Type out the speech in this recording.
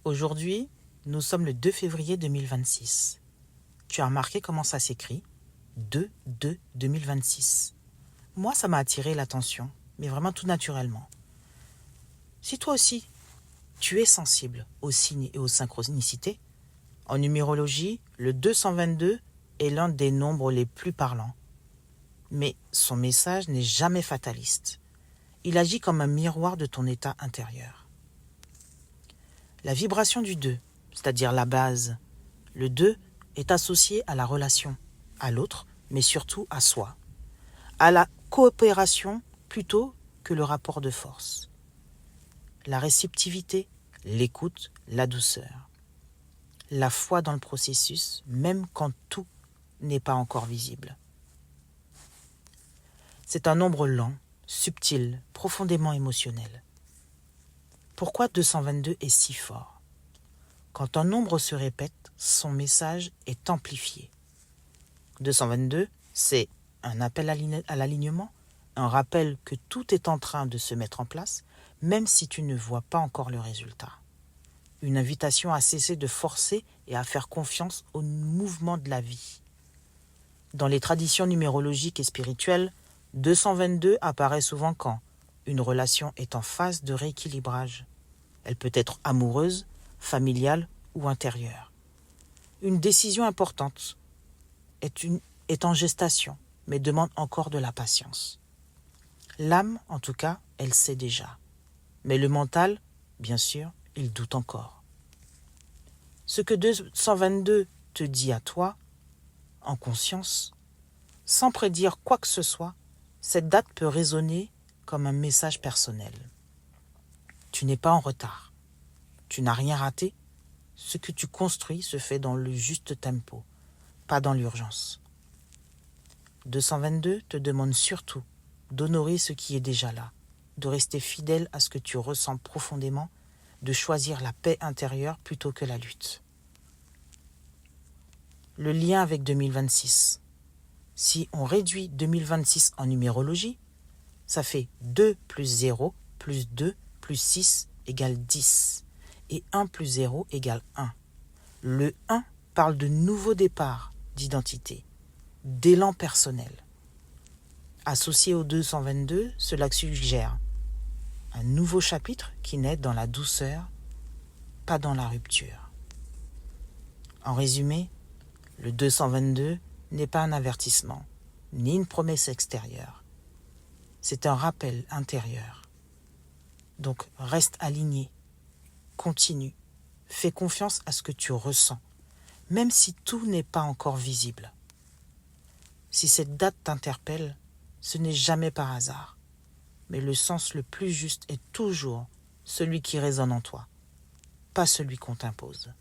Aujourd'hui, nous sommes le 2 février 2026. Tu as remarqué comment ça s'écrit ? 2-2-2026. Moi, ça m'a attiré l'attention, mais vraiment tout naturellement. Si toi aussi, tu es sensible aux signes et aux synchronicités, en numérologie, le 222 est l'un des nombres les plus parlants. Mais son message n'est jamais fataliste. Il agit comme un miroir de ton état intérieur. La vibration du 2, c'est-à-dire la base, le 2 est associé à la relation, à l'autre, mais surtout à soi, à la coopération plutôt que le rapport de force. La réceptivité, l'écoute, la douceur. La foi dans le processus, même quand tout n'est pas encore visible. C'est un nombre lent, subtil, profondément émotionnel. Pourquoi 222 est si fort ? Quand un nombre se répète, son message est amplifié. 222, c'est un appel à l'alignement, un rappel que tout est en train de se mettre en place, même si tu ne vois pas encore le résultat. Une invitation à cesser de forcer et à faire confiance au mouvement de la vie. Dans les traditions numérologiques et spirituelles, 222 apparaît souvent quand une relation est en phase de rééquilibrage. Elle peut être amoureuse, familiale ou intérieure. Une décision importante est en gestation, mais demande encore de la patience. L'âme, en tout cas, elle sait déjà. Mais le mental, bien sûr, il doute encore. Ce que 222 te dit à toi, en conscience, sans prédire quoi que ce soit, cette date peut résonner comme un message personnel. Tu n'es pas en retard. Tu n'as rien raté. Ce que tu construis se fait dans le juste tempo, pas dans l'urgence. 222 te demande surtout d'honorer ce qui est déjà là, de rester fidèle à ce que tu ressens profondément, de choisir la paix intérieure plutôt que la lutte. Le lien avec 2026. Si on réduit 2026 en numérologie, ça fait 2 plus 0 plus 2 plus 6 égale 10. Et 1 plus 0 égale 1. Le 1 parle de nouveau départ d'identité, d'élan personnel. Associé au 222, cela suggère un nouveau chapitre qui naît dans la douceur, pas dans la rupture. En résumé, le 222 n'est pas un avertissement, ni une promesse extérieure. C'est un rappel intérieur. Donc reste aligné, continue, fais confiance à ce que tu ressens, même si tout n'est pas encore visible. Si cette date t'interpelle, ce n'est jamais par hasard, mais le sens le plus juste est toujours celui qui résonne en toi, pas celui qu'on t'impose.